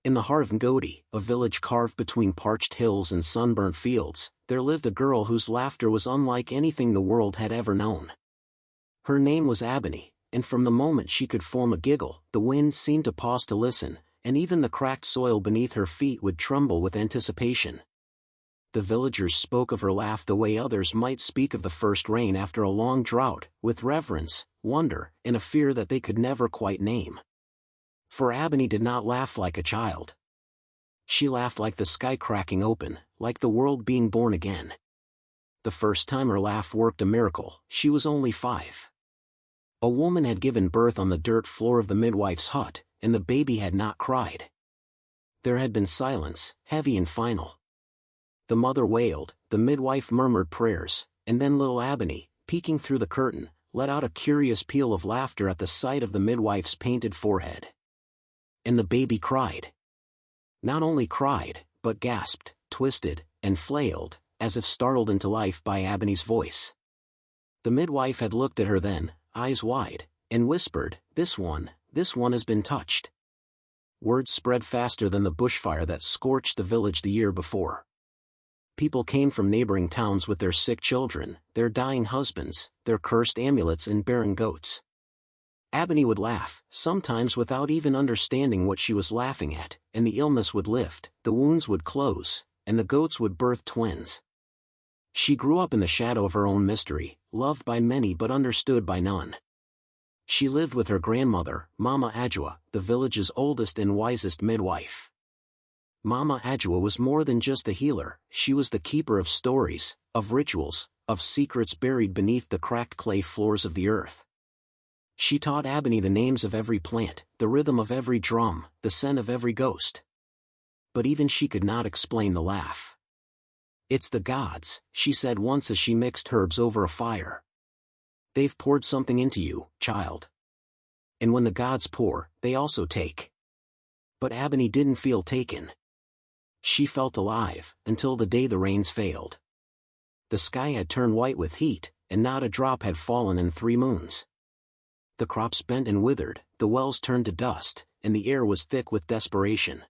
In the heart of Ngodi, a village carved between parched hills and sunburnt fields, there lived a girl whose laughter was unlike anything the world had ever known. Her name was Ebony, and from the moment she could form a giggle, the wind seemed to pause to listen, and even the cracked soil beneath her feet would tremble with anticipation. The villagers spoke of her laugh the way others might speak of the first rain after a long drought, with reverence, wonder, and a fear that they could never quite name. For Ebony did not laugh like a child. She laughed like the sky cracking open, like the world being born again. The first time her laugh worked a miracle, she was only 5. A woman had given birth on the dirt floor of the midwife's hut, and the baby had not cried. There had been silence, heavy and final. The mother wailed, the midwife murmured prayers, and then little Ebony, peeking through the curtain, let out a curious peal of laughter at the sight of the midwife's painted forehead. And the baby cried. Not only cried, but gasped, twisted, and flailed, as if startled into life by Ebony's voice. The midwife had looked at her then, eyes wide, and whispered, this one has been touched." Word spread faster than the bushfire that scorched the village the year before. People came from neighboring towns with their sick children, their dying husbands, their cursed amulets and barren goats. Ebony would laugh, sometimes without even understanding what she was laughing at, and the illness would lift, the wounds would close, and the goats would birth twins. She grew up in the shadow of her own mystery, loved by many but understood by none. She lived with her grandmother, Mama Ajua, the village's oldest and wisest midwife. Mama Ajua was more than just a healer, she was the keeper of stories, of rituals, of secrets buried beneath the cracked clay floors of the earth. She taught Ebony the names of every plant, the rhythm of every drum, the scent of every ghost. But even she could not explain the laugh. "It's the gods," she said once as she mixed herbs over a fire. "They've poured something into you, child. And when the gods pour, they also take." But Ebony didn't feel taken. She felt alive, until the day the rains failed. The sky had turned white with heat, and not a drop had fallen in 3 moons. The crops bent and withered, the wells turned to dust, and the air was thick with desperation.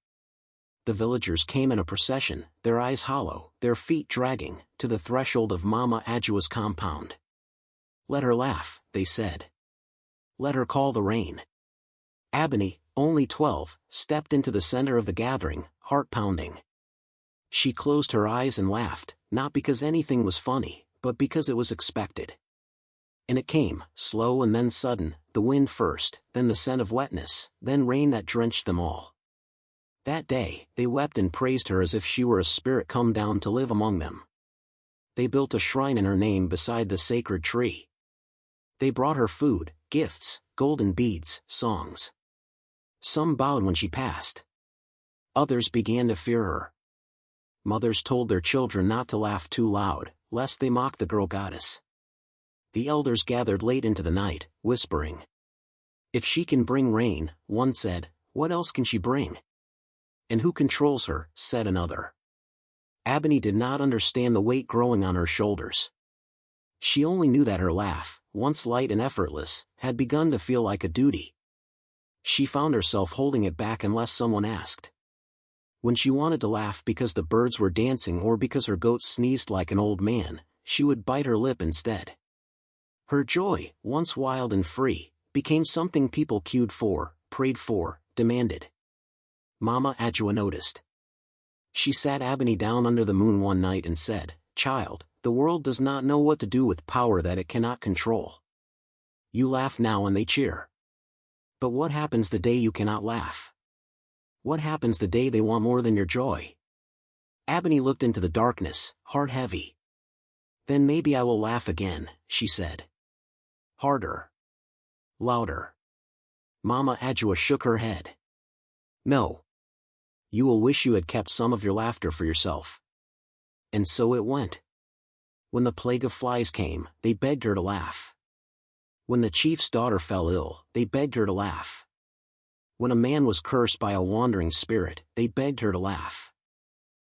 The villagers came in a procession, their eyes hollow, their feet dragging, to the threshold of Mama Ajua's compound. "Let her laugh," they said. "Let her call the rain." Ebony, only 12, stepped into the center of the gathering, heart pounding. She closed her eyes and laughed, not because anything was funny, but because it was expected. And it came, slow and then sudden, the wind first, then the scent of wetness, then rain that drenched them all. That day, they wept and praised her as if she were a spirit come down to live among them. They built a shrine in her name beside the sacred tree. They brought her food, gifts, golden beads, songs. Some bowed when she passed. Others began to fear her. Mothers told their children not to laugh too loud, lest they mock the girl goddess. The elders gathered late into the night, whispering. "If she can bring rain," one said, "what else can she bring?" "And who controls her?" said another. Ebony did not understand the weight growing on her shoulders. She only knew that her laugh, once light and effortless, had begun to feel like a duty. She found herself holding it back unless someone asked. When she wanted to laugh because the birds were dancing or because her goat sneezed like an old man, she would bite her lip instead. Her joy, once wild and free, became something people queued for, prayed for, demanded. Mama Ajua noticed. She sat Ebony down under the moon one night and said, "Child, the world does not know what to do with power that it cannot control. You laugh now and they cheer. But what happens the day you cannot laugh? What happens the day they want more than your joy?" Ebony looked into the darkness, heart heavy. "Then maybe I will laugh again," she said. Harder. Louder. Mama Ajua shook her head. "No. You will wish you had kept some of your laughter for yourself." And so it went. When the plague of flies came, they begged her to laugh. When the chief's daughter fell ill, they begged her to laugh. When a man was cursed by a wandering spirit, they begged her to laugh.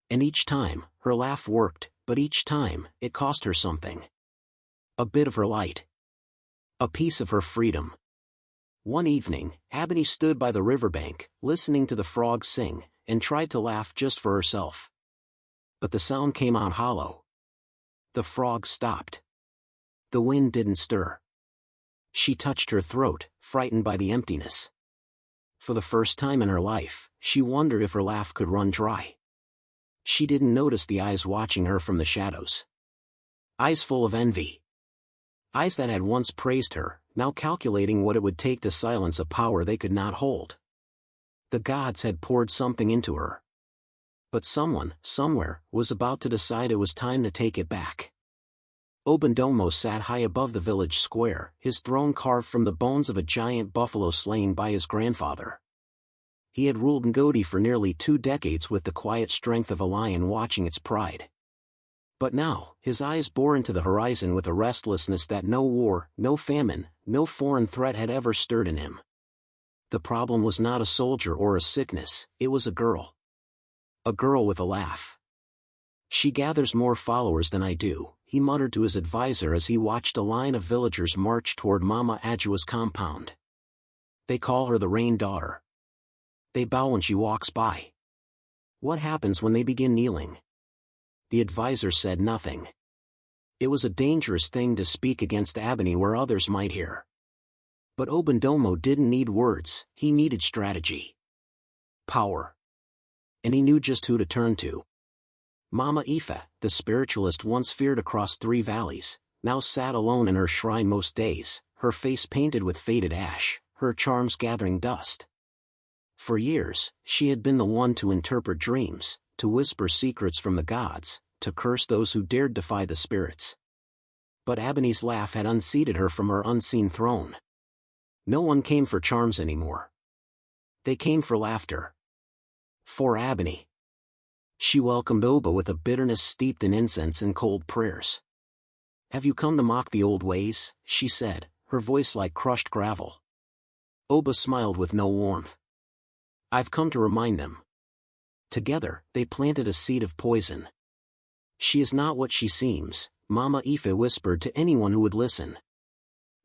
And each time, her laugh worked, but each time, it cost her something. A bit of her light. A piece of her freedom. One evening, Ebony stood by the riverbank, listening to the frogs sing, and tried to laugh just for herself. But the sound came out hollow. The frogs stopped. The wind didn't stir. She touched her throat, frightened by the emptiness. For the first time in her life, she wondered if her laugh could run dry. She didn't notice the eyes watching her from the shadows. Eyes full of envy. Eyes that had once praised her, now calculating what it would take to silence a power they could not hold. The gods had poured something into her. But someone, somewhere, was about to decide it was time to take it back. Obandomo sat high above the village square, his throne carved from the bones of a giant buffalo slain by his grandfather. He had ruled Ngodi for nearly 2 decades with the quiet strength of a lion watching its pride. But now, his eyes bore into the horizon with a restlessness that no war, no famine, no foreign threat had ever stirred in him. The problem was not a soldier or a sickness, it was a girl. A girl with a laugh. She gathers more followers than I do, he muttered to his advisor as he watched a line of villagers march toward Mama Ajua's compound. They call her the Rain Daughter. They bow when she walks by. What happens when they begin kneeling? The advisor said nothing. It was a dangerous thing to speak against Ebony where others might hear. But Obandomo didn't need words, he needed strategy. Power. And he knew just who to turn to. Mama Ifa, the spiritualist once feared across 3 valleys, now sat alone in her shrine most days, her face painted with faded ash, her charms gathering dust. For years, she had been the one to interpret dreams, to whisper secrets from the gods, to curse those who dared defy the spirits. But Ebony's laugh had unseated her from her unseen throne. No one came for charms anymore. They came for laughter. For Ebony. She welcomed Oba with a bitterness steeped in incense and cold prayers. "Have you come to mock the old ways?" she said, her voice like crushed gravel. Oba smiled with no warmth. "I've come to remind them." Together, they planted a seed of poison. "She is not what she seems," Mama Ife whispered to anyone who would listen.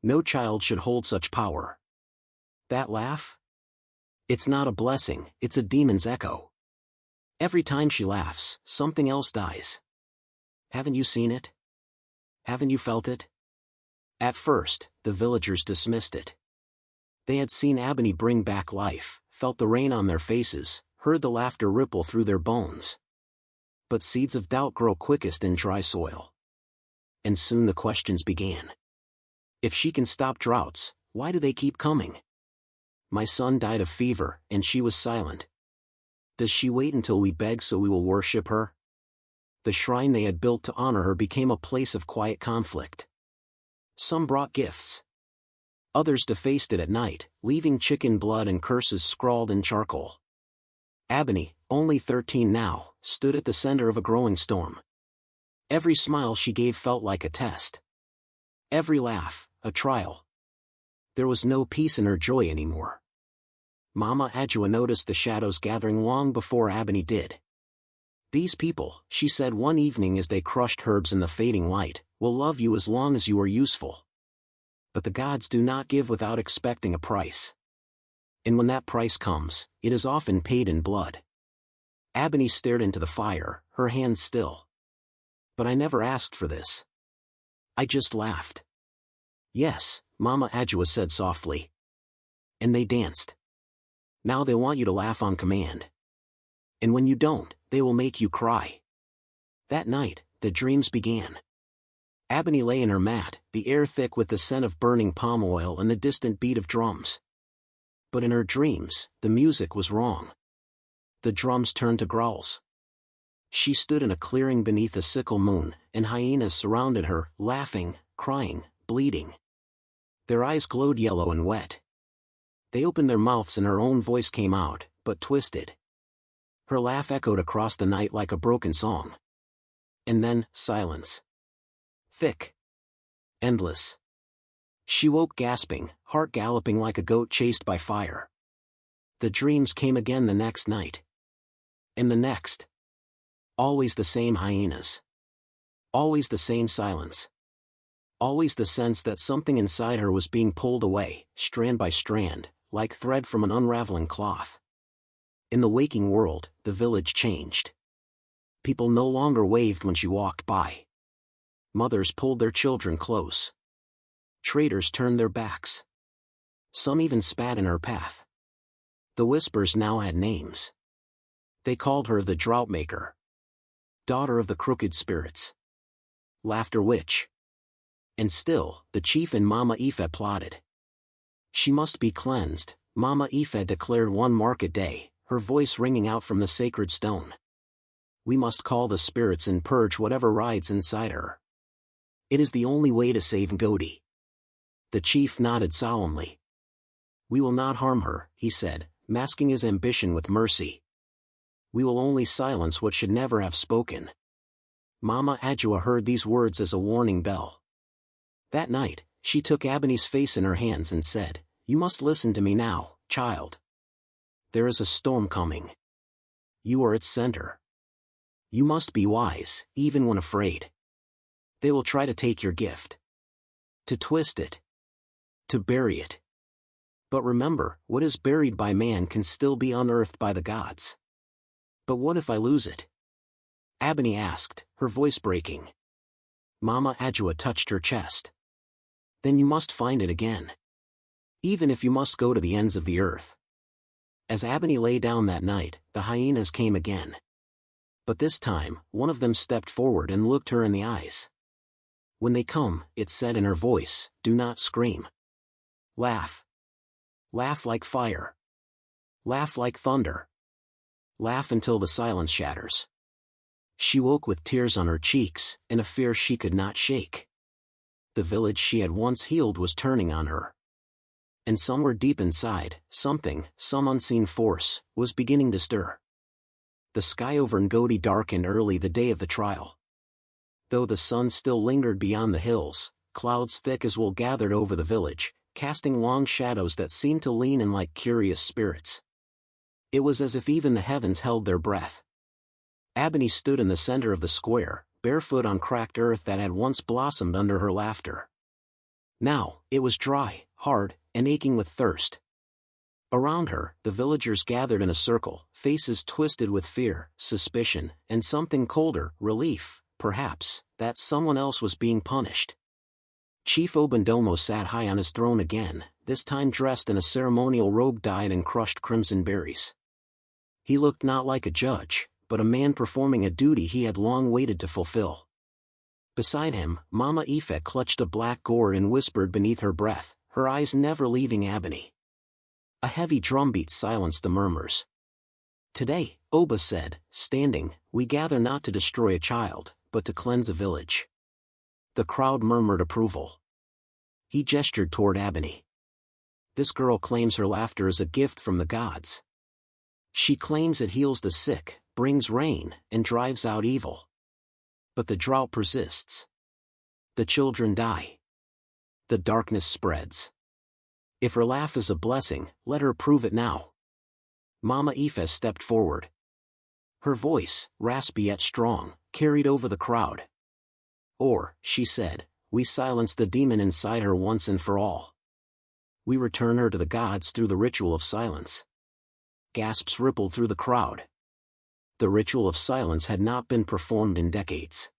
"No child should hold such power." That laugh? It's not a blessing, it's a demon's echo. Every time she laughs, something else dies. Haven't you seen it? Haven't you felt it? At first, the villagers dismissed it. They had seen Ebony bring back life, felt the rain on their faces, heard the laughter ripple through their bones. But seeds of doubt grow quickest in dry soil. And soon the questions began. If she can stop droughts, why do they keep coming? My son died of fever, and she was silent. Does she wait until we beg so we will worship her? The shrine they had built to honor her became a place of quiet conflict. Some brought gifts. Others defaced it at night, leaving chicken blood and curses scrawled in charcoal. Ebony, only 13 now, stood at the center of a growing storm. Every smile she gave felt like a test. Every laugh, a trial. There was no peace in her joy anymore. Mama Ajua noticed the shadows gathering long before Ebony did. "These people," she said one evening as they crushed herbs in the fading light, "will love you as long as you are useful. But the gods do not give without expecting a price. And when that price comes, it is often paid in blood." Ebony stared into the fire, her hands still. "But I never asked for this. I just laughed." "Yes," Mama Ajua said softly. "And they danced. Now they want you to laugh on command. And when you don't, they will make you cry." That night, the dreams began. Ebony lay in her mat, the air thick with the scent of burning palm oil and the distant beat of drums. But in her dreams, the music was wrong. The drums turned to growls. She stood in a clearing beneath a sickle moon, and hyenas surrounded her, laughing, crying, bleeding. Their eyes glowed yellow and wet. They opened their mouths and her own voice came out, but twisted. Her laugh echoed across the night like a broken song. And then, silence. Thick. Endless. She woke gasping, heart galloping like a goat chased by fire. The dreams came again the next night. And the next. Always the same hyenas. Always the same silence. Always the sense that something inside her was being pulled away, strand by strand, like thread from an unraveling cloth. In the waking world, the village changed. People no longer waved when she walked by. Mothers pulled their children close. Traders turned their backs. Some even spat in her path. The whispers now had names. They called her the Drought Maker, Daughter of the Crooked Spirits, Laughter Witch. And still, the chief and Mama Ife plotted. She must be cleansed, Mama Ife declared one market day, her voice ringing out from the sacred stone. We must call the spirits and purge whatever rides inside her. It is the only way to save Ngodi. The chief nodded solemnly. We will not harm her, he said, masking his ambition with mercy. We will only silence what should never have spoken. Mama Adjua heard these words as a warning bell. That night, she took Ebony's face in her hands and said, You must listen to me now, child. There is a storm coming. You are its center. You must be wise, even when afraid. They will try to take your gift. To twist it. To bury it. But remember, what is buried by man can still be unearthed by the gods. But what if I lose it? Ebony asked, her voice breaking. Mama Adjua touched her chest. Then you must find it again. Even if you must go to the ends of the earth. As Ebony lay down that night, the hyenas came again. But this time, one of them stepped forward and looked her in the eyes. When they come, it said in her voice, do not scream. Laugh. Laugh like fire. Laugh like thunder. Laugh until the silence shatters. She woke with tears on her cheeks, and a fear she could not shake. The village she had once healed was turning on her. And somewhere deep inside, something, some unseen force, was beginning to stir. The sky over Ngodi darkened early the day of the trial. Though the sun still lingered beyond the hills, clouds thick as wool gathered over the village, casting long shadows that seemed to lean in like curious spirits. It was as if even the heavens held their breath. Ebony stood in the center of the square, barefoot on cracked earth that had once blossomed under her laughter. Now, it was dry, hard, and aching with thirst. Around her, the villagers gathered in a circle, faces twisted with fear, suspicion, and something colder, relief, perhaps, that someone else was being punished. Chief Obandomo sat high on his throne again, this time dressed in a ceremonial robe dyed in crushed crimson berries. He looked not like a judge, but a man performing a duty he had long waited to fulfill. Beside him, Mama Ife clutched a black gourd and whispered beneath her breath, her eyes never leaving Ebony. A heavy drumbeat silenced the murmurs. Today, Oba said, standing, we gather not to destroy a child, but to cleanse a village. The crowd murmured approval. He gestured toward Ebony. This girl claims her laughter is a gift from the gods. She claims it heals the sick, brings rain, and drives out evil. But the drought persists. The children die. The darkness spreads. If her laugh is a blessing, let her prove it now. Mama Ife stepped forward. Her voice, raspy yet strong, carried over the crowd. Or, she said, we silence the demon inside her once and for all. We return her to the gods through the ritual of silence. Gasps rippled through the crowd. The ritual of silence had not been performed in decades.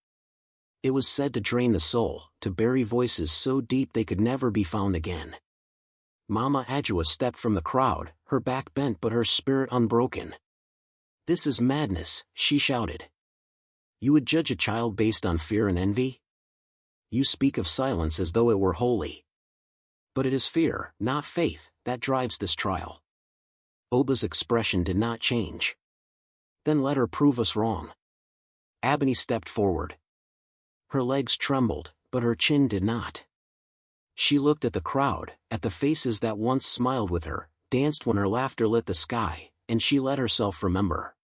It was said to drain the soul, to bury voices so deep they could never be found again. Mama Adjua stepped from the crowd, her back bent but her spirit unbroken. This is madness, she shouted. You would judge a child based on fear and envy? You speak of silence as though it were holy. But it is fear, not faith, that drives this trial. Oba's expression did not change. Then let her prove us wrong. Ebony stepped forward. Her legs trembled, but her chin did not. She looked at the crowd, at the faces that once smiled with her, danced when her laughter lit the sky, and she let herself remember.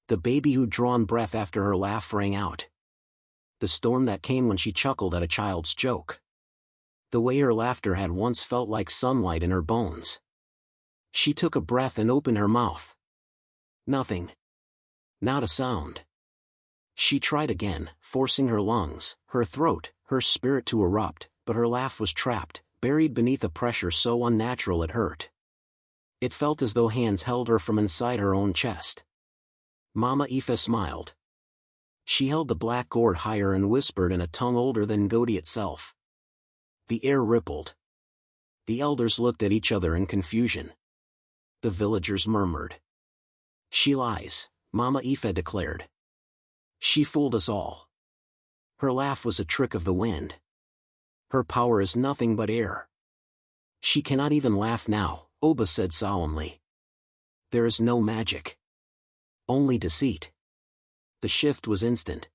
The baby who'd drawn breath after her laugh rang out. The storm that came when she chuckled at a child's joke. The way her laughter had once felt like sunlight in her bones. She took a breath and opened her mouth. Nothing. Not a sound. She tried again, forcing her lungs, her throat, her spirit to erupt, but her laugh was trapped, buried beneath a pressure so unnatural it hurt. It felt as though hands held her from inside her own chest. Mama Aoife smiled. She held the black gourd higher and whispered in a tongue older than Godi itself. The air rippled. The elders looked at each other in confusion. The villagers murmured. She lies, Mama Aoife declared. She fooled us all. Her laugh was a trick of the wind. Her power is nothing but air. She cannot even laugh now, Oba said solemnly. There is no magic. Only deceit. The shift was instant.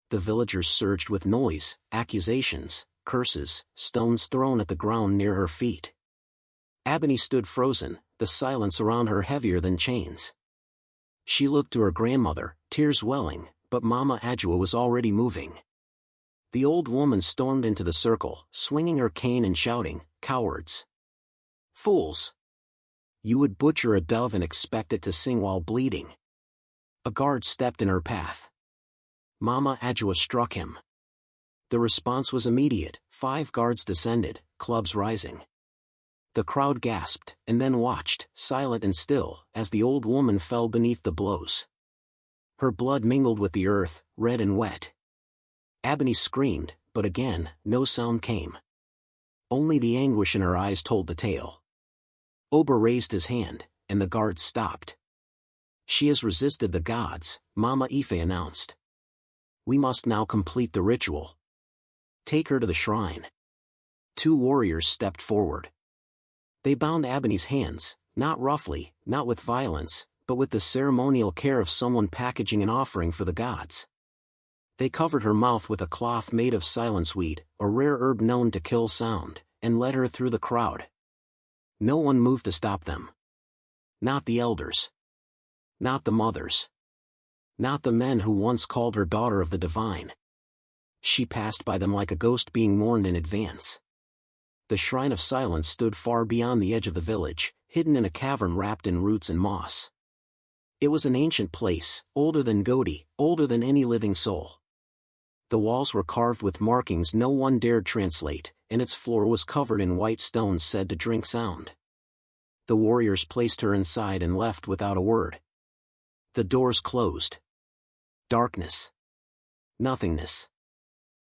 The villagers surged with noise, accusations, curses, stones thrown at the ground near her feet. Ebony stood frozen, the silence around her heavier than chains. She looked to her grandmother, tears welling, but Mama Ajua was already moving. The old woman stormed into the circle, swinging her cane and shouting, "Cowards! Fools! You would butcher a dove and expect it to sing while bleeding." A guard stepped in her path. Mama Ajua struck him. The response was immediate. 5 guards descended, clubs rising. The crowd gasped, and then watched, silent and still, as the old woman fell beneath the blows. Her blood mingled with the earth, red and wet. Ebony screamed, but again, no sound came. Only the anguish in her eyes told the tale. Oba raised his hand, and the guards stopped. She has resisted the gods, Mama Aoife announced. We must now complete the ritual. Take her to the shrine. 2 warriors stepped forward. They bound Ebony's hands, not roughly, not with violence, but with the ceremonial care of someone packaging an offering for the gods. They covered her mouth with a cloth made of silence weed, a rare herb known to kill sound, and led her through the crowd. No one moved to stop them. Not the elders. Not the mothers. Not the men who once called her daughter of the divine. She passed by them like a ghost being mourned in advance. The shrine of silence stood far beyond the edge of the village, hidden in a cavern wrapped in roots and moss. It was an ancient place, older than Godi, older than any living soul. The walls were carved with markings no one dared translate, and its floor was covered in white stones said to drink sound. The warriors placed her inside and left without a word. The doors closed. Darkness. Nothingness.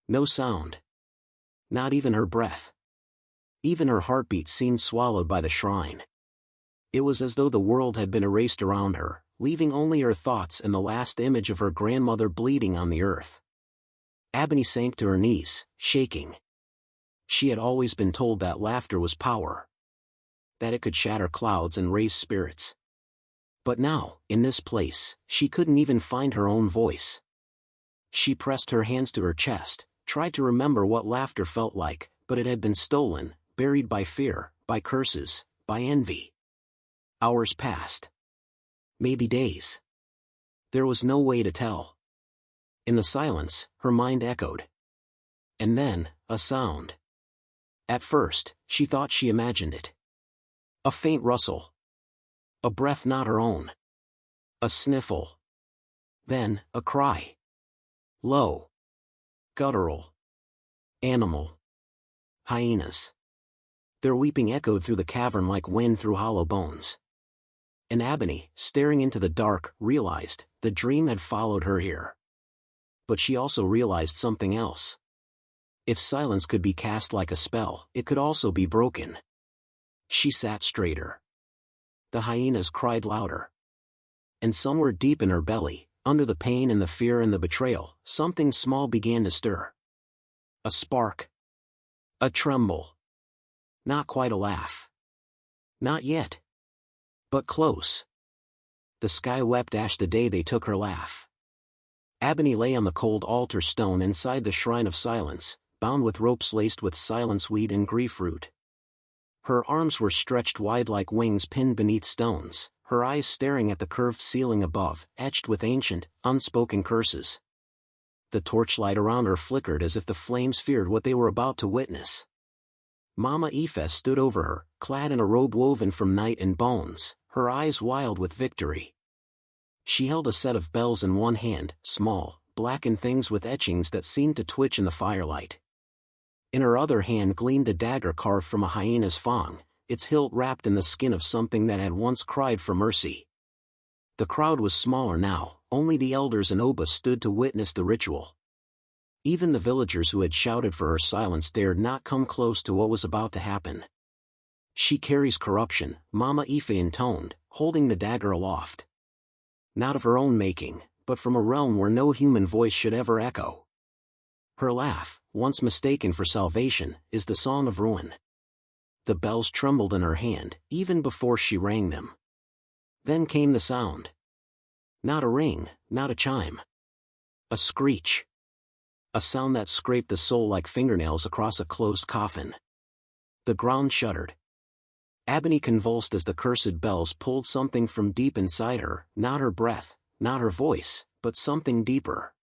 No sound. Not even her breath. Even her heartbeat seemed swallowed by the shrine. It was as though the world had been erased around her, leaving only her thoughts and the last image of her grandmother bleeding on the earth. Ebony sank to her knees, shaking. She had always been told that laughter was power. That it could shatter clouds and raise spirits. But now, in this place, she couldn't even find her own voice. She pressed her hands to her chest, tried to remember what laughter felt like, but it had been stolen, buried by fear, by curses, by envy. Hours passed. Maybe days. There was no way to tell. In the silence, her mind echoed. And then, a sound. At first, she thought she imagined it. A faint rustle. A breath not her own. A sniffle. Then, a cry. Low. Guttural. Animal. Hyenas. Their weeping echoed through the cavern like wind through hollow bones. And Ebony, staring into the dark, realized the dream had followed her here. But she also realized something else. If silence could be cast like a spell, it could also be broken. She sat straighter. The hyenas cried louder. And somewhere deep in her belly, under the pain and the fear and the betrayal, something small began to stir. A spark. A tremble. Not quite a laugh. Not yet. But close. The sky wept ash the day they took her laugh. Ebony lay on the cold altar stone inside the shrine of silence, bound with ropes laced with silence weed and grief root. Her arms were stretched wide like wings pinned beneath stones, her eyes staring at the curved ceiling above, etched with ancient, unspoken curses. The torchlight around her flickered as if the flames feared what they were about to witness. Mama Aoife stood over her, clad in a robe woven from night and bones, her eyes wild with victory. She held a set of bells in one hand, small, blackened things with etchings that seemed to twitch in the firelight. In her other hand gleamed a dagger carved from a hyena's fang, its hilt wrapped in the skin of something that had once cried for mercy. The crowd was smaller now, only the elders and Oba stood to witness the ritual. Even the villagers who had shouted for her silence dared not come close to what was about to happen. "She carries corruption," Mama Ife intoned, holding the dagger aloft. "Not of her own making, but from a realm where no human voice should ever echo. Her laugh, once mistaken for salvation, is the song of ruin." The bells trembled in her hand, even before she rang them. Then came the sound. Not a ring, not a chime. A screech. A sound that scraped the soul like fingernails across a closed coffin. The ground shuddered. Ebony convulsed as the cursed bells pulled something from deep inside her, not her breath, not her voice, but something deeper.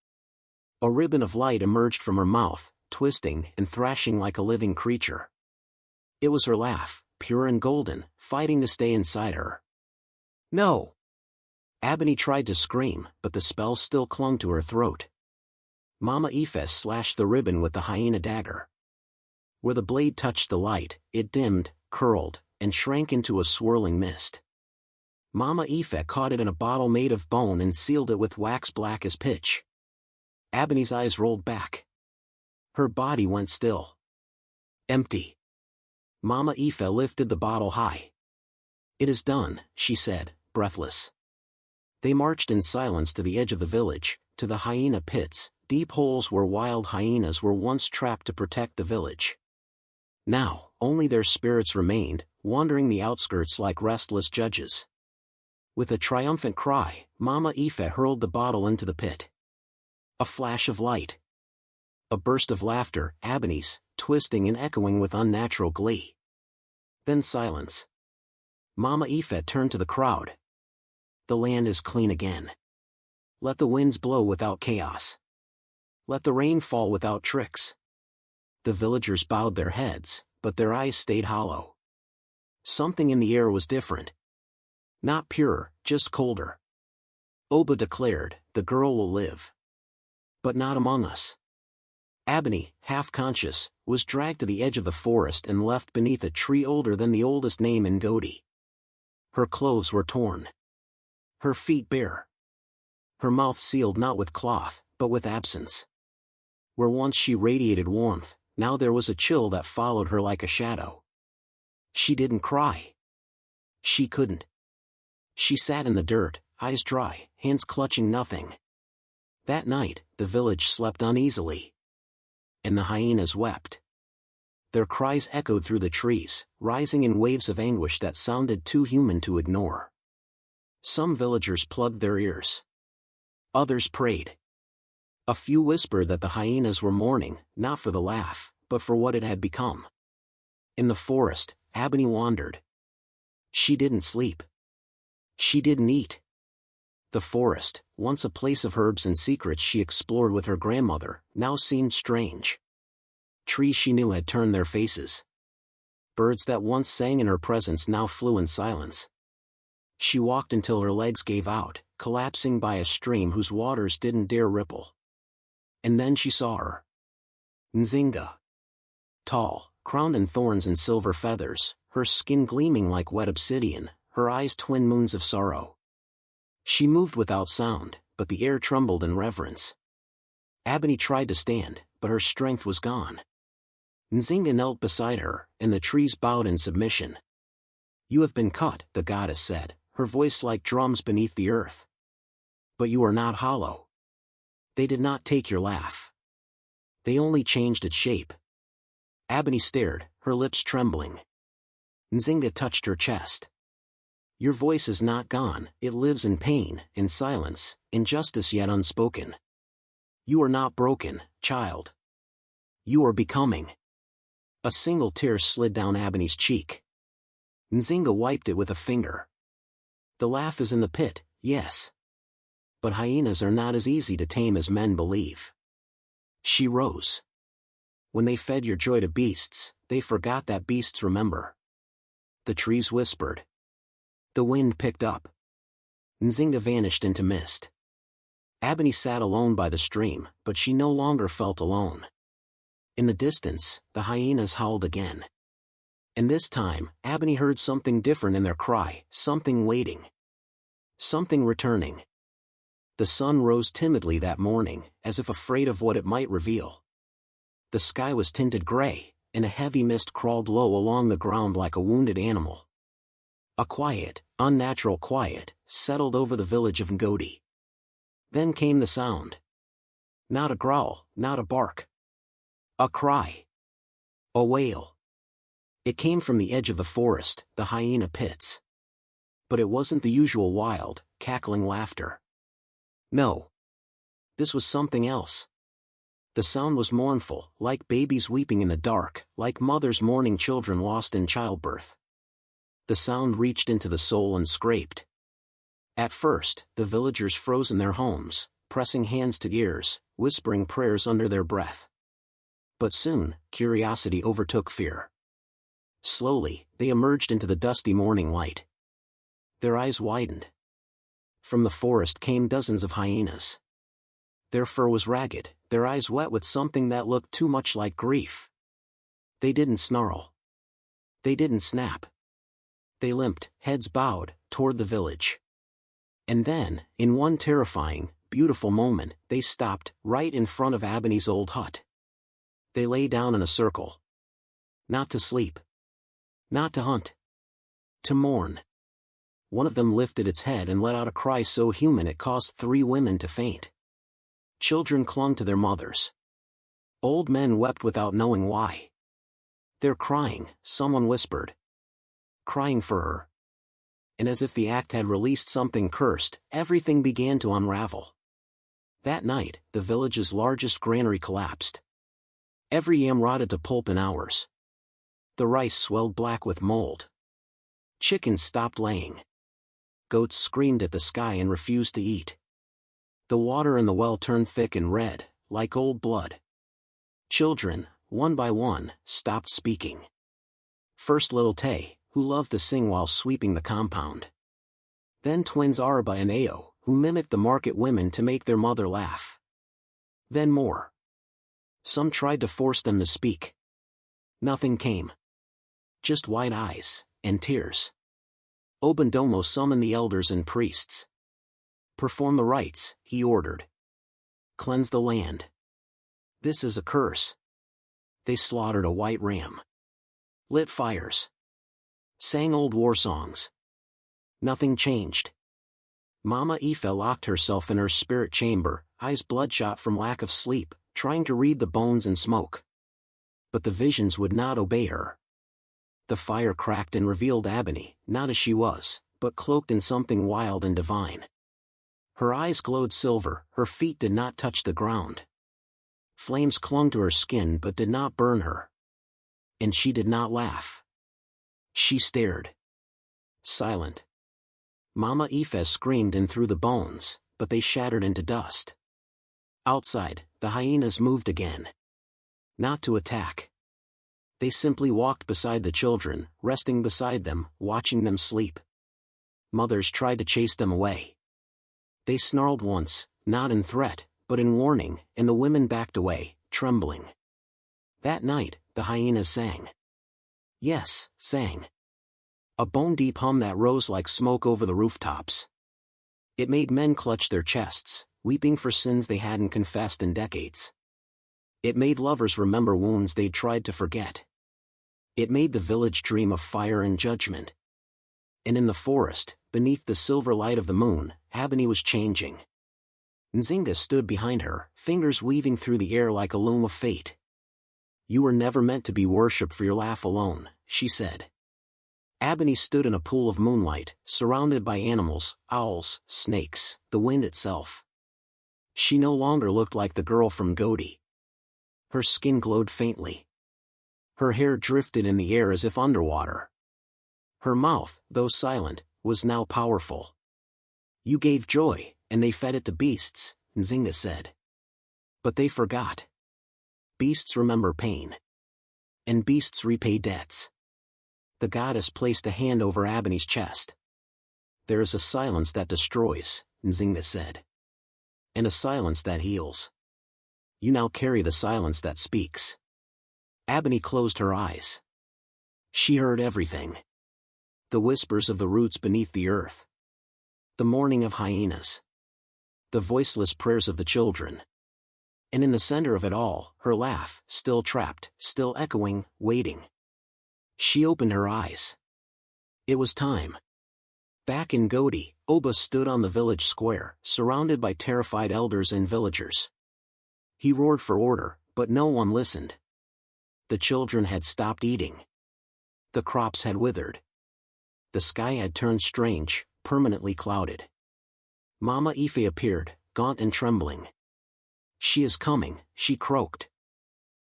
A ribbon of light emerged from her mouth, twisting and thrashing like a living creature. It was her laugh, pure and golden, fighting to stay inside her. "No!" Ebony tried to scream, but the spell still clung to her throat. Mama Ife slashed the ribbon with the hyena dagger. Where the blade touched the light, it dimmed, curled, and shrank into a swirling mist. Mama Ife caught it in a bottle made of bone and sealed it with wax black as pitch. Ebony's eyes rolled back. Her body went still. Empty. Mama Ife lifted the bottle high. "It is done," she said, breathless. They marched in silence to the edge of the village, to the hyena pits, deep holes where wild hyenas were once trapped to protect the village. Now, only their spirits remained, wandering the outskirts like restless judges. With a triumphant cry, Mama Ife hurled the bottle into the pit. A flash of light. A burst of laughter, Ebony's, twisting and echoing with unnatural glee. Then silence. Mama Ife turned to the crowd. "The land is clean again. Let the winds blow without chaos. Let the rain fall without tricks." The villagers bowed their heads, but their eyes stayed hollow. Something in the air was different. Not pure, just colder. Oba declared, "The girl will live. But not among us." Ebony, half-conscious, was dragged to the edge of the forest and left beneath a tree older than the oldest name in Godi. Her clothes were torn. Her feet bare. Her mouth sealed not with cloth, but with absence. Where once she radiated warmth, now there was a chill that followed her like a shadow. She didn't cry. She couldn't. She sat in the dirt, eyes dry, hands clutching nothing. That night, the village slept uneasily. And the hyenas wept. Their cries echoed through the trees, rising in waves of anguish that sounded too human to ignore. Some villagers plugged their ears. Others prayed. A few whispered that the hyenas were mourning, not for the laugh, but for what it had become. In the forest, Ebony wandered. She didn't sleep. She didn't eat. The forest, once a place of herbs and secrets she explored with her grandmother, now seemed strange. Trees she knew had turned their faces. Birds that once sang in her presence now flew in silence. She walked until her legs gave out, collapsing by a stream whose waters didn't dare ripple. And then she saw her. Nzinga. Tall, crowned in thorns and silver feathers, her skin gleaming like wet obsidian, her eyes twin moons of sorrow. She moved without sound, but the air trembled in reverence. Ebony tried to stand, but her strength was gone. Nzinga knelt beside her, and the trees bowed in submission. "You have been cut," the goddess said, her voice like drums beneath the earth. "But you are not hollow. They did not take your laugh. They only changed its shape." Ebony stared, her lips trembling. Nzinga touched her chest. "Your voice is not gone, it lives in pain, in silence, in justice yet unspoken. You are not broken, child. You are becoming." A single tear slid down Ebony's cheek. Nzinga wiped it with a finger. "The laugh is in the pit, yes. But hyenas are not as easy to tame as men believe." She rose. "When they fed your joy to beasts, they forgot that beasts remember." The trees whispered. The wind picked up. Nzinga vanished into mist. Ebony sat alone by the stream, but she no longer felt alone. In the distance, the hyenas howled again. And this time, Ebony heard something different in their cry, something waiting. Something returning. The sun rose timidly that morning, as if afraid of what it might reveal. The sky was tinted gray, and a heavy mist crawled low along the ground like a wounded animal. A quiet, unnatural quiet, settled over the village of Ngodi. Then came the sound. Not a growl, not a bark. A cry. A wail. It came from the edge of the forest, the hyena pits. But it wasn't the usual wild, cackling laughter. No. This was something else. The sound was mournful, like babies weeping in the dark, like mothers mourning children lost in childbirth. The sound reached into the soul and scraped. At first, the villagers froze in their homes, pressing hands to ears, whispering prayers under their breath. But soon, curiosity overtook fear. Slowly, they emerged into the dusty morning light. Their eyes widened. From the forest came dozens of hyenas. Their fur was ragged, their eyes wet with something that looked too much like grief. They didn't snarl. They didn't snap. They limped, heads bowed, toward the village. And then, in one terrifying, beautiful moment, they stopped, right in front of Ebony's old hut. They lay down in a circle. Not to sleep. Not to hunt. To mourn. One of them lifted its head and let out a cry so human it caused 3 women to faint. Children clung to their mothers. Old men wept without knowing why. "They're crying," someone whispered. "Crying for her." And as if the act had released something cursed, everything began to unravel. That night, the village's largest granary collapsed. Every yam rotted to pulp in hours. The rice swelled black with mold. Chickens stopped laying. Goats screamed at the sky and refused to eat. The water in the well turned thick and red, like old blood. Children, one by one, stopped speaking. First little Tay, who loved to sing while sweeping the compound. Then twins Arba and Ao, who mimicked the market women to make their mother laugh. Then more. Some tried to force them to speak. Nothing came. Just wide eyes, and tears. Obandomo summoned the elders and priests. "Perform the rites," he ordered. "Cleanse the land. This is a curse." They slaughtered a white ram. Lit fires. Sang old war songs. Nothing changed. Mama Ife locked herself in her spirit chamber, eyes bloodshot from lack of sleep, trying to read the bones and smoke. But the visions would not obey her. The fire cracked and revealed Ebony, not as she was, but cloaked in something wild and divine. Her eyes glowed silver, her feet did not touch the ground. Flames clung to her skin but did not burn her. And she did not laugh. She stared. Silent. Mama Ife screamed and threw the bones, but they shattered into dust. Outside, the hyenas moved again. Not to attack. They simply walked beside the children, resting beside them, watching them sleep. Mothers tried to chase them away. They snarled once, not in threat, but in warning, and the women backed away, trembling. That night, the hyenas sang. Yes, sang. A bone-deep hum that rose like smoke over the rooftops. It made men clutch their chests, weeping for sins they hadn't confessed in decades. It made lovers remember wounds they'd tried to forget. It made the village dream of fire and judgment. And in the forest, beneath the silver light of the moon, Ebony was changing. Nzinga stood behind her, fingers weaving through the air like a loom of fate. "You were never meant to be worshipped for your laugh alone," she said. Ebony stood in a pool of moonlight, surrounded by animals, owls, snakes, the wind itself. She no longer looked like the girl from Ngodi. Her skin glowed faintly. Her hair drifted in the air as if underwater. Her mouth, though silent, was now powerful. "You gave joy, and they fed it to beasts," Nzinga said. "But they forgot. Beasts remember pain. And beasts repay debts." The goddess placed a hand over Ebony's chest. "There is a silence that destroys," Nzinga said. "And a silence that heals. You now carry the silence that speaks." Ebony closed her eyes. She heard everything. The whispers of the roots beneath the earth. The mourning of hyenas. The voiceless prayers of the children. And in the center of it all, her laugh, still trapped, still echoing, waiting. She opened her eyes. It was time. Back in Godi, Oba stood on the village square, surrounded by terrified elders and villagers. He roared for order, but no one listened. The children had stopped eating. The crops had withered. The sky had turned strange, permanently clouded. Mama Ife appeared, gaunt and trembling. She is coming, she croaked.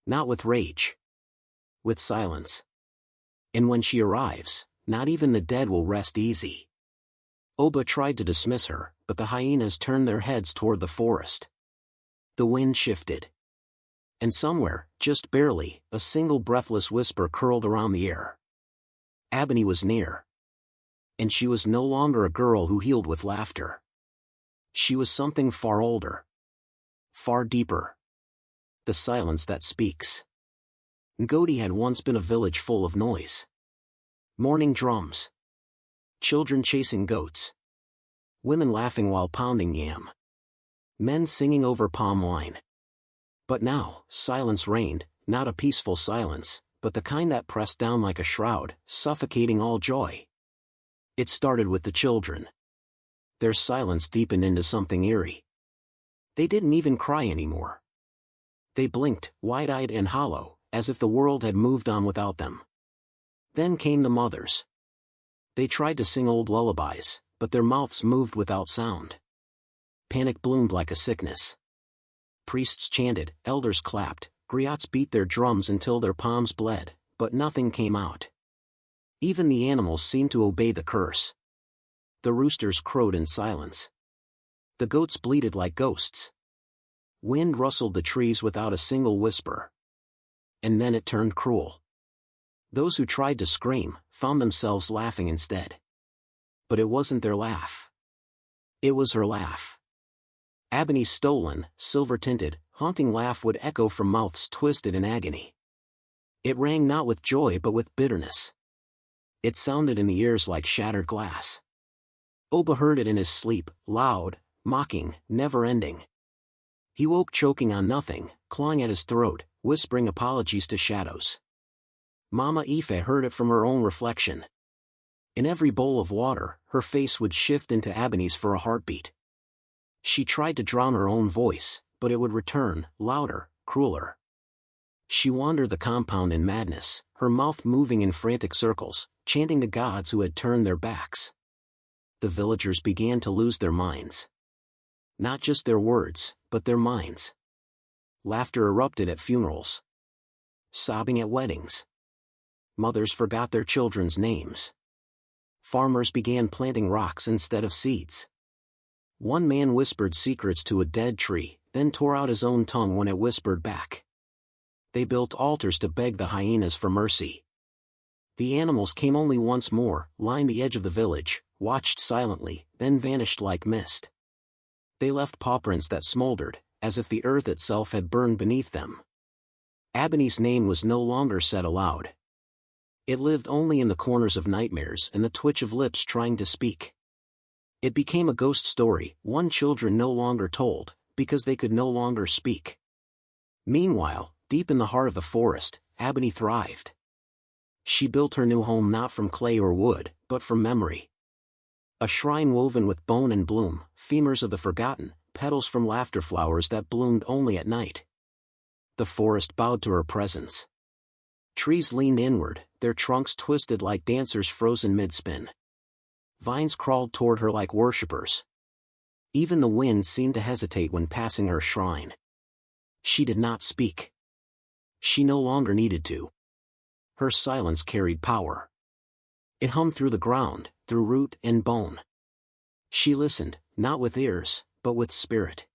Not with rage. With silence. And when she arrives, not even the dead will rest easy. Oba tried to dismiss her, but the hyenas turned their heads toward the forest. The wind shifted. And somewhere, just barely, a single breathless whisper curled around the air. Ebony was near. And she was no longer a girl who healed with laughter. She was something far older. Far deeper. The silence that speaks. Ngodi had once been a village full of noise. Morning drums. Children chasing goats. Women laughing while pounding yam. Men singing over palm wine. But now, silence reigned, not a peaceful silence, but the kind that pressed down like a shroud, suffocating all joy. It started with the children. Their silence deepened into something eerie. They didn't even cry anymore. They blinked, wide-eyed and hollow, as if the world had moved on without them. Then came the mothers. They tried to sing old lullabies, but their mouths moved without sound. Panic bloomed like a sickness. Priests chanted, elders clapped, griots beat their drums until their palms bled, but nothing came out. Even the animals seemed to obey the curse. The roosters crowed in silence. The goats bleated like ghosts. Wind rustled the trees without a single whisper. And then it turned cruel. Those who tried to scream found themselves laughing instead. But it wasn't their laugh. It was her laugh. Ebony's stolen, silver-tinted, haunting laugh would echo from mouths twisted in agony. It rang not with joy but with bitterness. It sounded in the ears like shattered glass. Oba heard it in his sleep, loud, mocking, never-ending. He woke choking on nothing, clawing at his throat, whispering apologies to shadows. Mama Ife heard it from her own reflection. In every bowl of water, her face would shift into Ebony's for a heartbeat. She tried to drown her own voice, but it would return, louder, crueler. She wandered the compound in madness, her mouth moving in frantic circles, chanting the gods who had turned their backs. The villagers began to lose their minds. Not just their words, but their minds. Laughter erupted at funerals. Sobbing at weddings. Mothers forgot their children's names. Farmers began planting rocks instead of seeds. One man whispered secrets to a dead tree, then tore out his own tongue when it whispered back. They built altars to beg the hyenas for mercy. The animals came only once more, lined the edge of the village, watched silently, then vanished like mist. They left pawprints that smoldered, as if the earth itself had burned beneath them. Ebony's name was no longer said aloud. It lived only in the corners of nightmares and the twitch of lips trying to speak. It became a ghost story, one children no longer told, because they could no longer speak. Meanwhile, deep in the heart of the forest, Ebony thrived. She built her new home not from clay or wood, but from memory. A shrine woven with bone and bloom, femurs of the forgotten, petals from laughter flowers that bloomed only at night. The forest bowed to her presence. Trees leaned inward, their trunks twisted like dancers frozen mid-spin. Vines crawled toward her like worshippers. Even the wind seemed to hesitate when passing her shrine. She did not speak. She no longer needed to. Her silence carried power. It hummed through the ground, through root and bone. She listened, not with ears, but with spirit.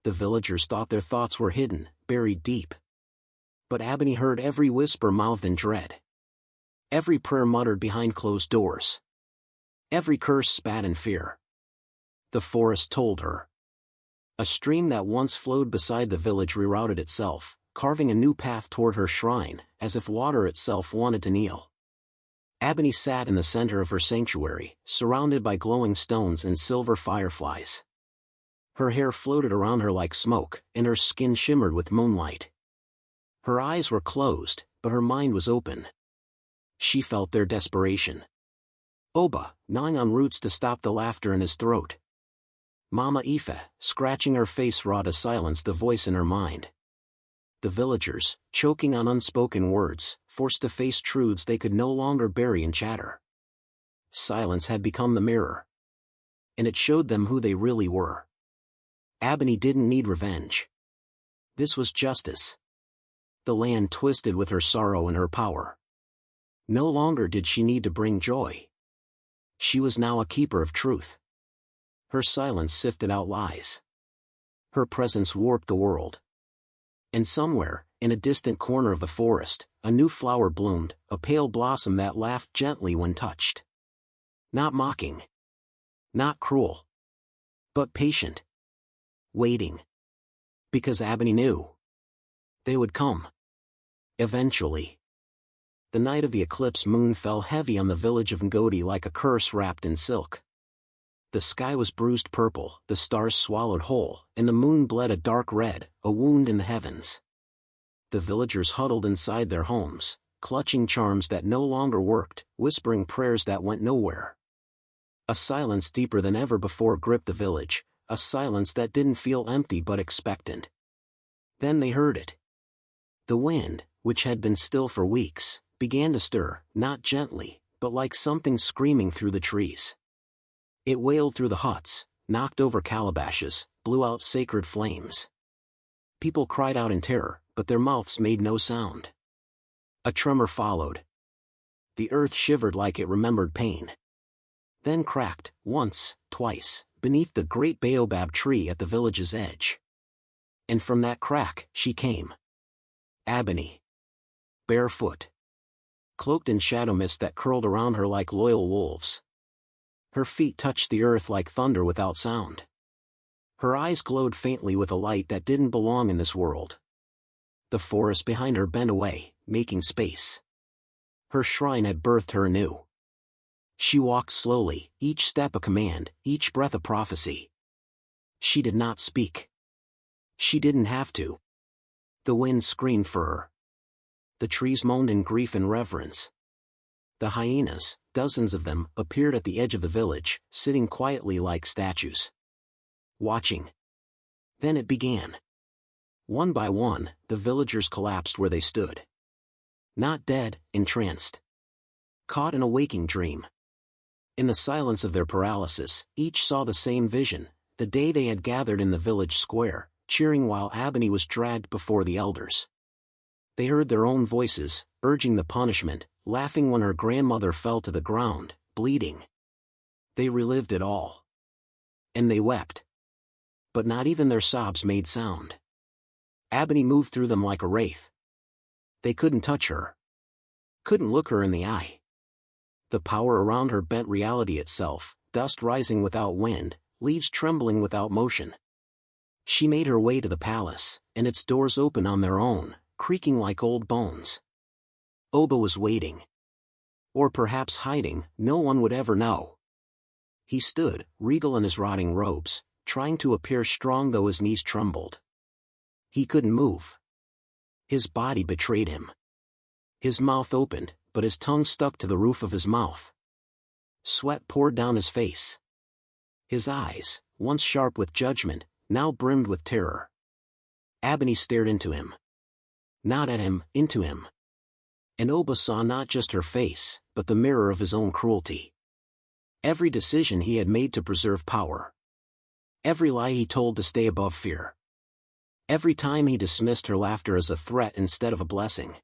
The villagers thought their thoughts were hidden, buried deep. But Ebony heard every whisper mouthed in dread. Every prayer muttered behind closed doors. Every curse spat in fear. The forest told her. A stream that once flowed beside the village rerouted itself, carving a new path toward her shrine, as if water itself wanted to kneel. Ebony sat in the center of her sanctuary, surrounded by glowing stones and silver fireflies. Her hair floated around her like smoke, and her skin shimmered with moonlight. Her eyes were closed, but her mind was open. She felt their desperation. Oba, gnawing on roots to stop the laughter in his throat. Mama Ife, scratching her face raw to silence the voice in her mind. The villagers, choking on unspoken words, forced to face truths they could no longer bury in chatter. Silence had become the mirror. And it showed them who they really were. Ebony didn't need revenge. This was justice. The land twisted with her sorrow and her power. No longer did she need to bring joy. She was now a keeper of truth. Her silence sifted out lies. Her presence warped the world. And somewhere, in a distant corner of the forest, a new flower bloomed, a pale blossom that laughed gently when touched. Not mocking. Not cruel. But patient. Waiting. Because Ebony knew. They would come. Eventually. The night of the eclipse moon fell heavy on the village of Ngodi like a curse wrapped in silk. The sky was bruised purple, the stars swallowed whole, and the moon bled a dark red, a wound in the heavens. The villagers huddled inside their homes, clutching charms that no longer worked, whispering prayers that went nowhere. A silence deeper than ever before gripped the village, a silence that didn't feel empty but expectant. Then they heard it. The wind, which had been still for weeks, began to stir, not gently, but like something screaming through the trees. It wailed through the huts, knocked over calabashes, blew out sacred flames. People cried out in terror, but their mouths made no sound. A tremor followed. The earth shivered like it remembered pain. Then cracked, once, twice, beneath the great baobab tree at the village's edge. And from that crack, she came. Ebony. Barefoot. Cloaked in shadow mist that curled around her like loyal wolves. Her feet touched the earth like thunder without sound. Her eyes glowed faintly with a light that didn't belong in this world. The forest behind her bent away, making space. Her shrine had birthed her anew. She walked slowly, each step a command, each breath a prophecy. She did not speak. She didn't have to. The wind screamed for her. The trees moaned in grief and reverence. The hyenas, dozens of them, appeared at the edge of the village, sitting quietly like statues. Watching. Then it began. One by one, the villagers collapsed where they stood. Not dead, entranced. Caught in a waking dream. In the silence of their paralysis, each saw the same vision, the day they had gathered in the village square, cheering while Ebony was dragged before the elders. They heard their own voices, urging the punishment, laughing when her grandmother fell to the ground, bleeding. They relived it all. And they wept. But not even their sobs made sound. Ebony moved through them like a wraith. They couldn't touch her. Couldn't look her in the eye. The power around her bent reality itself, dust rising without wind, leaves trembling without motion. She made her way to the palace, and its doors opened on their own, creaking like old bones. Oba was waiting. Or perhaps hiding, no one would ever know. He stood, regal in his rotting robes, trying to appear strong though his knees trembled. He couldn't move. His body betrayed him. His mouth opened, but his tongue stuck to the roof of his mouth. Sweat poured down his face. His eyes, once sharp with judgment, now brimmed with terror. Ebony stared into him. Not at him, into him. And Oba saw not just her face, but the mirror of his own cruelty. Every decision he had made to preserve power. Every lie he told to stay above fear. Every time he dismissed her laughter as a threat instead of a blessing.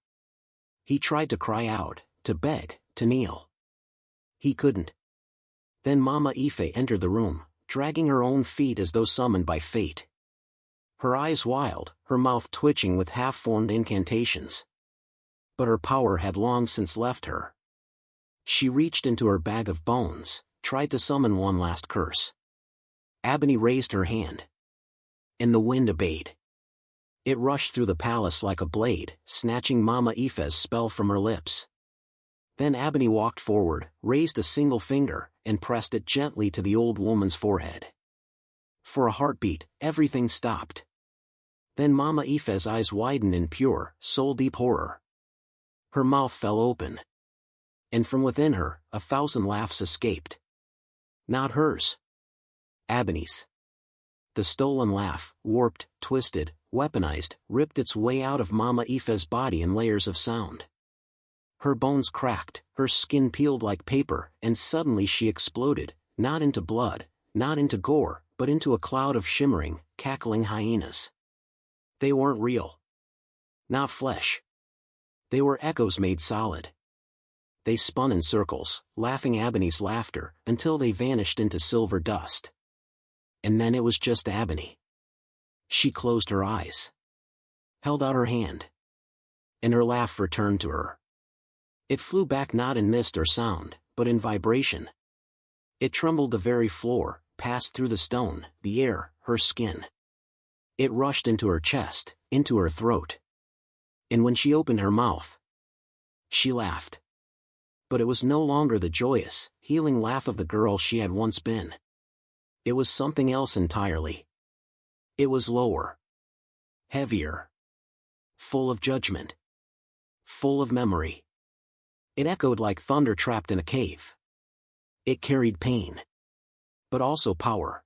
He tried to cry out, to beg, to kneel. He couldn't. Then Mama Ife entered the room, dragging her own feet as though summoned by fate. Her eyes wild, her mouth twitching with half-formed incantations. But her power had long since left her. She reached into her bag of bones, tried to summon one last curse. Ebony raised her hand. And the wind obeyed. It rushed through the palace like a blade, snatching Mama Aoife's spell from her lips. Then Ebony walked forward, raised a single finger, and pressed it gently to the old woman's forehead. For a heartbeat, everything stopped. Then Mama Aoife's eyes widened in pure, soul-deep horror. Her mouth fell open. And from within her, 1,000 laughs escaped. Not hers. Ebony's. The stolen laugh, warped, twisted, weaponized, ripped its way out of Mama Aoife's body in layers of sound. Her bones cracked, her skin peeled like paper, and suddenly she exploded, not into blood, not into gore, but into a cloud of shimmering, cackling hyenas. They weren't real. Not flesh. They were echoes made solid. They spun in circles, laughing Ebony's laughter, until they vanished into silver dust. And then it was just Ebony. She closed her eyes. Held out her hand. And her laugh returned to her. It flew back not in mist or sound, but in vibration. It trembled the very floor, passed through the stone, the air, her skin. It rushed into her chest, into her throat. And when she opened her mouth, she laughed. But it was no longer the joyous, healing laugh of the girl she had once been. It was something else entirely. It was lower. Heavier. Full of judgment. Full of memory. It echoed like thunder trapped in a cave. It carried pain. But also power.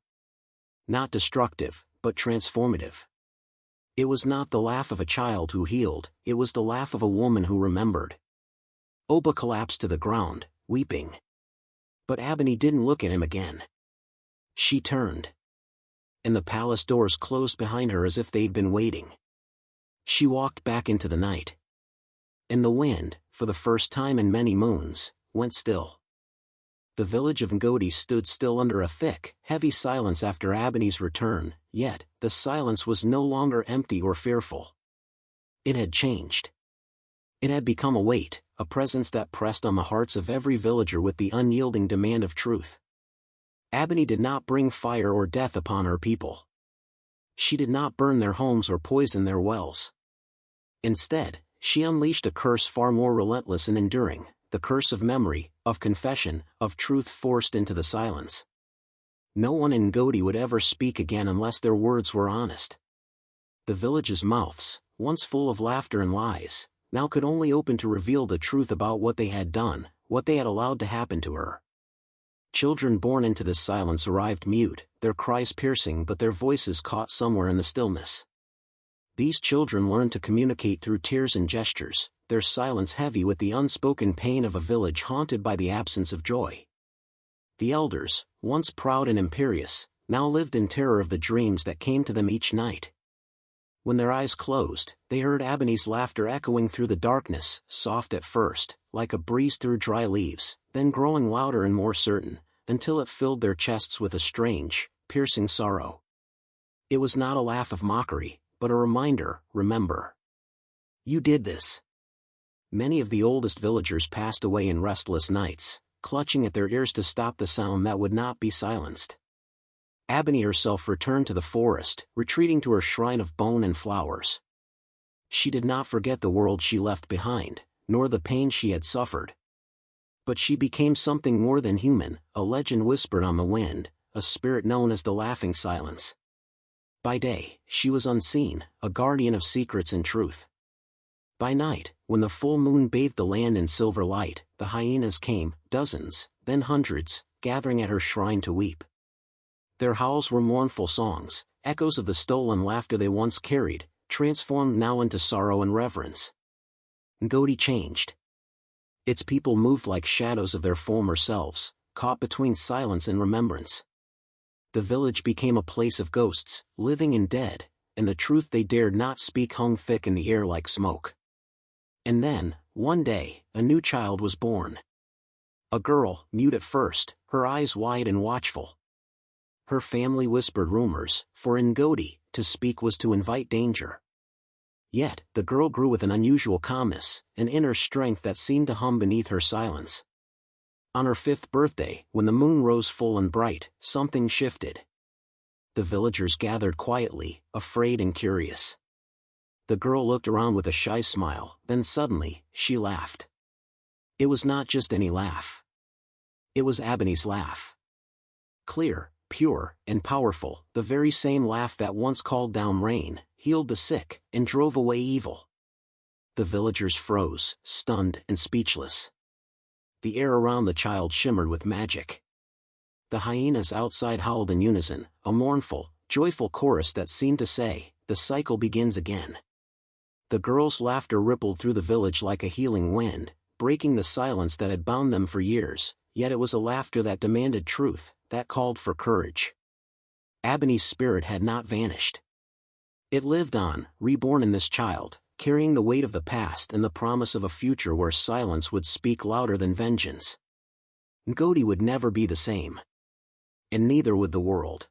Not destructive, but transformative. It was not the laugh of a child who healed, it was the laugh of a woman who remembered. Oba collapsed to the ground, weeping. But Ebony didn't look at him again. She turned. And the palace doors closed behind her as if they'd been waiting. She walked back into the night. And the wind, for the first time in many moons, went still. The village of Ngodi stood still under a thick, heavy silence after Ebony's return, yet, the silence was no longer empty or fearful. It had changed. It had become a weight, a presence that pressed on the hearts of every villager with the unyielding demand of truth. Ebony did not bring fire or death upon her people. She did not burn their homes or poison their wells. Instead, she unleashed a curse far more relentless and enduring, the curse of memory, of confession, of truth forced into the silence. No one in Ngodi would ever speak again unless their words were honest. The village's mouths, once full of laughter and lies, now could only open to reveal the truth about what they had done, what they had allowed to happen to her. Children born into this silence arrived mute, their cries piercing but their voices caught somewhere in the stillness. These children learned to communicate through tears and gestures, their silence heavy with the unspoken pain of a village haunted by the absence of joy. The elders, once proud and imperious, now lived in terror of the dreams that came to them each night. When their eyes closed, they heard Ebony's laughter echoing through the darkness, soft at first, like a breeze through dry leaves, then growing louder and more certain, until it filled their chests with a strange, piercing sorrow. It was not a laugh of mockery, but a reminder, remember. You did this. Many of the oldest villagers passed away in restless nights, clutching at their ears to stop the sound that would not be silenced. Ebony herself returned to the forest, retreating to her shrine of bone and flowers. She did not forget the world she left behind, nor the pain she had suffered. But she became something more than human, a legend whispered on the wind, a spirit known as the Laughing Silence. By day, she was unseen, a guardian of secrets and truth. By night, when the full moon bathed the land in silver light, the hyenas came, dozens, then hundreds, gathering at her shrine to weep. Their howls were mournful songs, echoes of the stolen laughter they once carried, transformed now into sorrow and reverence. Ngodi changed. Its people moved like shadows of their former selves, caught between silence and remembrance. The village became a place of ghosts, living and dead, and the truth they dared not speak hung thick in the air like smoke. And then, one day, a new child was born. A girl, mute at first, her eyes wide and watchful. Her family whispered rumors, for in Ngodi, to speak was to invite danger. Yet, the girl grew with an unusual calmness, an inner strength that seemed to hum beneath her silence. On her 5th birthday, when the moon rose full and bright, something shifted. The villagers gathered quietly, afraid and curious. The girl looked around with a shy smile, then suddenly, she laughed. It was not just any laugh. It was Ebony's laugh. Clear, pure, and powerful, the very same laugh that once called down rain, healed the sick, and drove away evil. The villagers froze, stunned and speechless. The air around the child shimmered with magic. The hyenas outside howled in unison, a mournful, joyful chorus that seemed to say, "The cycle begins again." The girl's laughter rippled through the village like a healing wind, breaking the silence that had bound them for years, yet it was a laughter that demanded truth, that called for courage. Ebony's spirit had not vanished. It lived on, reborn in this child, carrying the weight of the past and the promise of a future where silence would speak louder than vengeance. Ngodi would never be the same. And neither would the world.